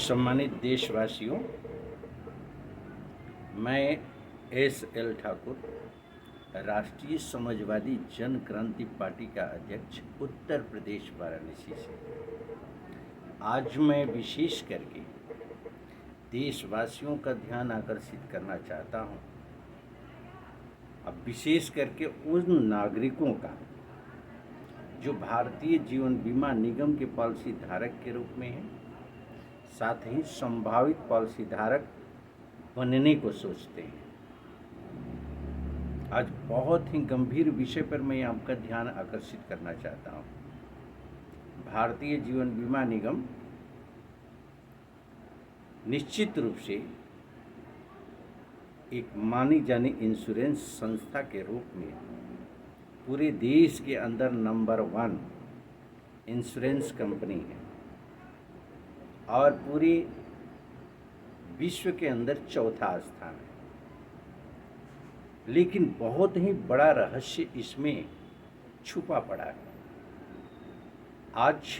सम्मानित देशवासियों, मैं एस.एल. ठाकुर, राष्ट्रीय समाजवादी जन क्रांति पार्टी का अध्यक्ष उत्तर प्रदेश वाराणसी से आज मैं विशेष करके देशवासियों का ध्यान आकर्षित करना चाहता हूं। अब विशेष करके उन नागरिकों का जो भारतीय जीवन बीमा निगम के पॉलिसी धारक के रूप में हैं, साथ ही संभावित पॉलिसी धारक बनने को सोचते हैं। आज बहुत ही गंभीर विषय पर मैं आपका ध्यान आकर्षित करना चाहता हूं। भारतीय जीवन बीमा निगम निश्चित रूप से एक मानी जानी इंश्योरेंस संस्था के रूप में पूरे देश के अंदर नंबर 1 इंश्योरेंस कंपनी है और पूरे विश्व के अंदर चौथा स्थान है। लेकिन बहुत ही बड़ा रहस्य इसमें छुपा पड़ा है। आज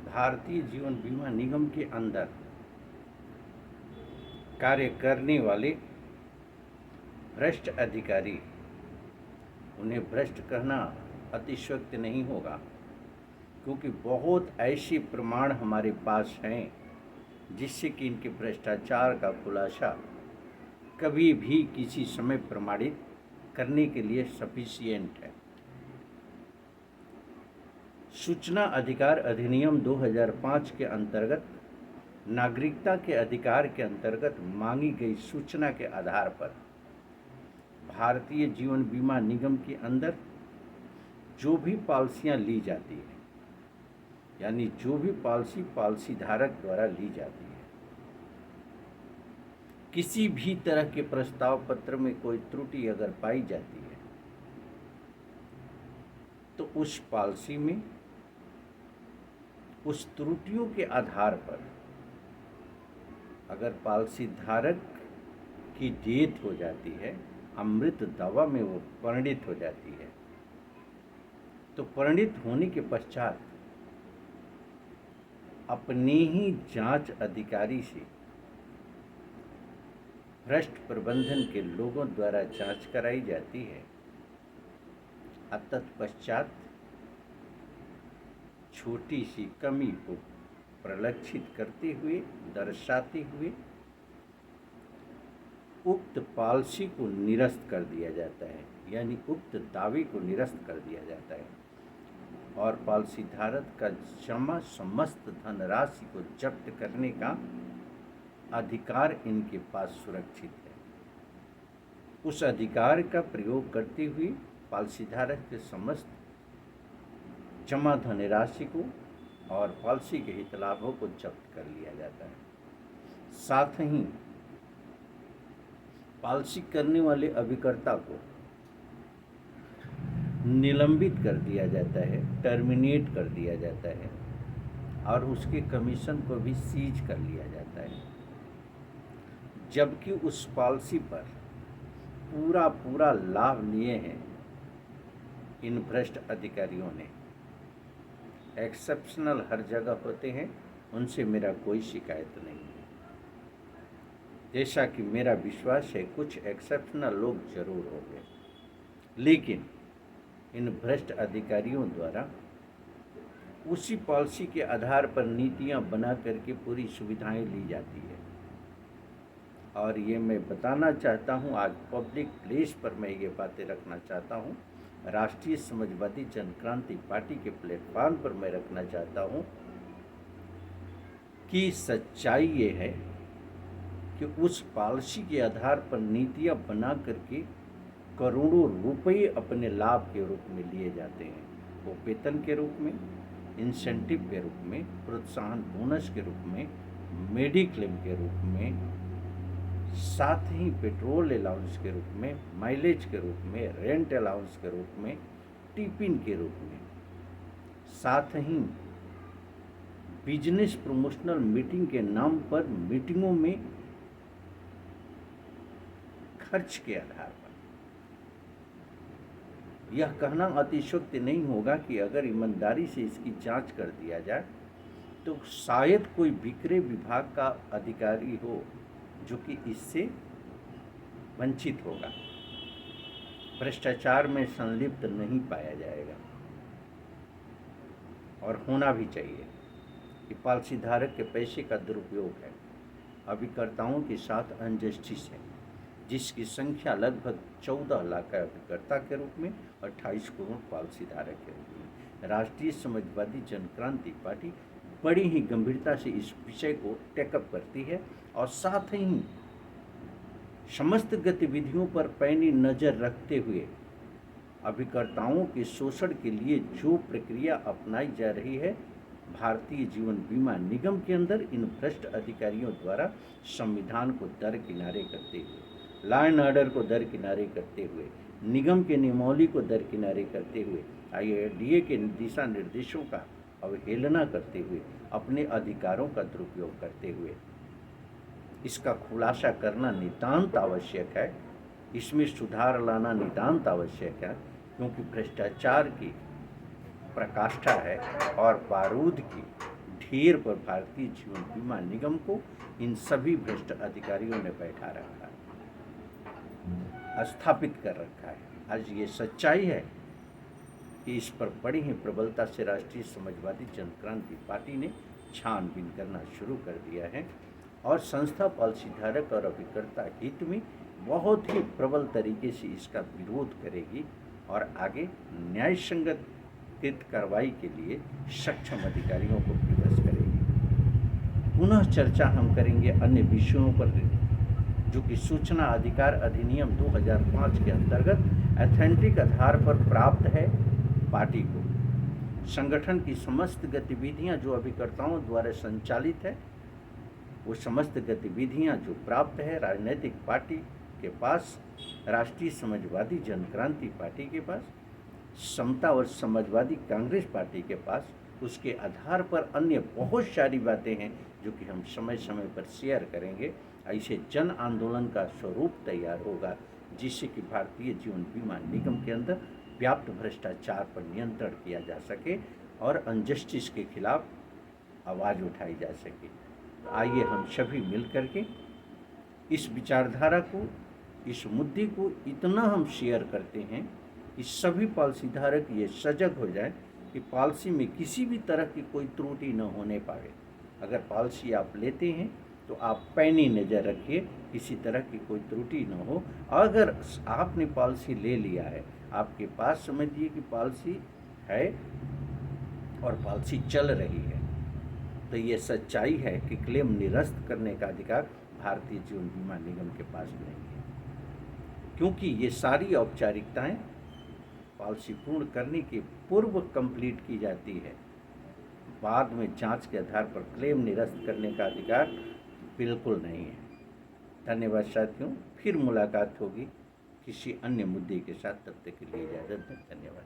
भारतीय जीवन बीमा निगम के अंदर कार्य करने वाले भ्रष्ट अधिकारी, उन्हें भ्रष्ट कहना अतिशयोक्ति नहीं होगा, क्योंकि बहुत ऐसे प्रमाण हमारे पास हैं जिससे कि इनके भ्रष्टाचार का खुलासा कभी भी किसी समय प्रमाणित करने के लिए सफिशिएंट है। सूचना अधिकार अधिनियम 2005 के अंतर्गत नागरिकता के अधिकार के अंतर्गत मांगी गई सूचना के आधार पर भारतीय जीवन बीमा निगम के अंदर जो भी पॉलिसियां ली जाती है, यानी जो भी पॉलिसी धारक द्वारा ली जाती है, किसी भी तरह के प्रस्ताव पत्र में कोई त्रुटि अगर पाई जाती है तो उस पॉलिसी में उस त्रुटियों के आधार पर अगर पॉलिसी धारक की डेथ हो जाती है, अमृत दवा में वो परिणित हो जाती है, तो परिणित होने के पश्चात अपने ही जांच अधिकारी से भ्रष्ट प्रबंधन के लोगों द्वारा जांच कराई जाती है। तत्पश्चात छोटी सी कमी को प्रलक्षित करते हुए, दर्शाते हुए उक्त पॉलिसी को निरस्त कर दिया जाता है, यानी उक्त दावे को निरस्त कर दिया जाता है और पॉलिसी धारक का जमा समस्त धनराशि को जब्त करने का अधिकार इनके पास सुरक्षित है। उस अधिकार का प्रयोग करते हुए पॉलिसी धारक के समस्त जमा धनराशि को और पॉलिसी के हित लाभों को जब्त कर लिया जाता है। साथ ही पॉलिसी करने वाले अभिकर्ता को निलंबित कर दिया जाता है, टर्मिनेट कर दिया जाता है और उसके कमीशन को भी सीज कर लिया जाता है। जबकि उस पॉलिसी पर पूरा लाभ लिए हैं इन भ्रष्ट अधिकारियों ने। एक्सेप्शनल हर जगह होते हैं, उनसे मेरा कोई शिकायत नहीं है। जैसा कि मेरा विश्वास है कुछ एक्सेप्शनल लोग जरूर होंगे, लेकिन इन भ्रष्ट अधिकारियों द्वारा उसी पॉलिसी के आधार पर नीतियां बना करके पूरी सुविधाएं ली जाती है। और ये मैं बताना चाहता हूं, आज पब्लिक प्लेस पर मैं ये बातें रखना चाहता हूं, राष्ट्रीय समाजवादी जन क्रांति पार्टी के प्लेटफॉर्म पर मैं रखना चाहता हूं कि सच्चाई ये है कि उस पॉलिसी के आधार पर नीतियां बना करके करोड़ों रुपए अपने लाभ के रूप में लिए जाते हैं। वो वेतन के रूप में, इंसेंटिव के रूप में, प्रोत्साहन बोनस के रूप में, मेडिक्लेम के रूप में, साथ ही पेट्रोल अलाउंस के रूप में, माइलेज के रूप में, रेंट अलाउंस के रूप में, टिफिन के रूप में, साथ ही बिजनेस प्रमोशनल मीटिंग के नाम पर मीटिंगों में खर्च के आधार पर। यह कहना अतिशयोक्ति नहीं होगा कि अगर ईमानदारी से इसकी जांच कर दिया जाए तो शायद कोई विक्रय विभाग का अधिकारी हो जो कि इससे वंचित होगा, भ्रष्टाचार में संलिप्त नहीं पाया जाएगा। और होना भी चाहिए कि पॉलिसी धारक के पैसे का दुरुपयोग है, अभिकर्ताओं के साथ अनजस्टिस है, जिसकी संख्या लगभग 14 लाख है अभिकर्ता के रूप में, 28 करोड़ पॉलिसी धारक के रूप में। राष्ट्रीय समाजवादी जनक्रांति पार्टी बड़ी ही गंभीरता से इस विषय को टेकअप करती है और साथ ही समस्त गतिविधियों पर पैनी नज़र रखते हुए अभिकर्ताओं के शोषण के लिए जो प्रक्रिया अपनाई जा रही है, भारतीय जीवन बीमा निगम के अंदर इन भ्रष्ट अधिकारियों द्वारा संविधान को दरकिनारे करते हुए, लॉ एंड ऑर्डर को दरकिनारे करते हुए, निगम के नियमावली को दरकिनारे करते हुए, IRDA के दिशा निर्देशों का अवहेलना करते हुए, अपने अधिकारों का दुरुपयोग करते हुए, इसका खुलासा करना नितांत आवश्यक है। इसमें सुधार लाना नितांत आवश्यक है, क्योंकि भ्रष्टाचार की प्रकाष्ठा है और बारूद की ढेर पर भारतीय जीवन बीमा निगम को इन सभी भ्रष्ट अधिकारियों ने बैठा रखा है, स्थापित कर रखा है। आज ये सच्चाई है कि इस पर बड़ी ही प्रबलता से राष्ट्रीय समाजवादी जनक्रांति पार्टी ने छानबीन करना शुरू कर दिया है और संस्था पॉलिसी धारक और अभिकर्ता हित में बहुत ही प्रबल तरीके से इसका विरोध करेगी और आगे न्याय संगत कार्रवाई के लिए सक्षम अधिकारियों को विवश करेगी। पुनः चर्चा हम करेंगे अन्य विषयों पर, जो कि सूचना अधिकार अधिनियम 2005 के अंतर्गत एथेंटिक आधार पर प्राप्त है पार्टी को। संगठन की समस्त गतिविधियां जो अभिकर्ताओं द्वारा संचालित है, वो समस्त गतिविधियां जो प्राप्त है राजनीतिक पार्टी के पास, राष्ट्रीय समाजवादी जनक्रांति पार्टी के पास, समता और समाजवादी कांग्रेस पार्टी के पास, उसके आधार पर अन्य बहुत सारी बातें हैं जो कि हम समय समय पर शेयर करेंगे। ऐसे जन आंदोलन का स्वरूप तैयार होगा, जिससे कि भारतीय जीवन बीमा निगम के अंदर व्याप्त भ्रष्टाचार पर नियंत्रण किया जा सके और अनजस्टिस के खिलाफ आवाज़ उठाई जा सके। तो आइए हम सभी मिल करके इस विचारधारा को, इस मुद्दे को इतना हम शेयर करते हैं कि सभी पॉलिसी धारक ये सजग हो जाए कि पॉलिसी में किसी भी तरह की कोई त्रुटि न होने पाए। अगर पॉलिसी आप लेते हैं तो आप पैनी नज़र रखिए, किसी तरह की कोई त्रुटि न हो। अगर आपने पॉलिसी ले लिया है, आपके पास समझिए कि पॉलिसी है और पॉलिसी चल रही है, तो ये सच्चाई है कि क्लेम निरस्त करने का अधिकार भारतीय जीवन बीमा निगम के पास नहीं है, क्योंकि ये सारी औपचारिकताएं पॉलिसी पूर्ण करने के पूर्व कंप्लीट की जाती है। बाद में जांच के आधार पर क्लेम निरस्त करने का अधिकार बिल्कुल नहीं है। धन्यवाद साथियों, फिर मुलाकात होगी किसी अन्य मुद्दे के साथ, तब तक के लिए इजाज़त दें। धन्यवाद।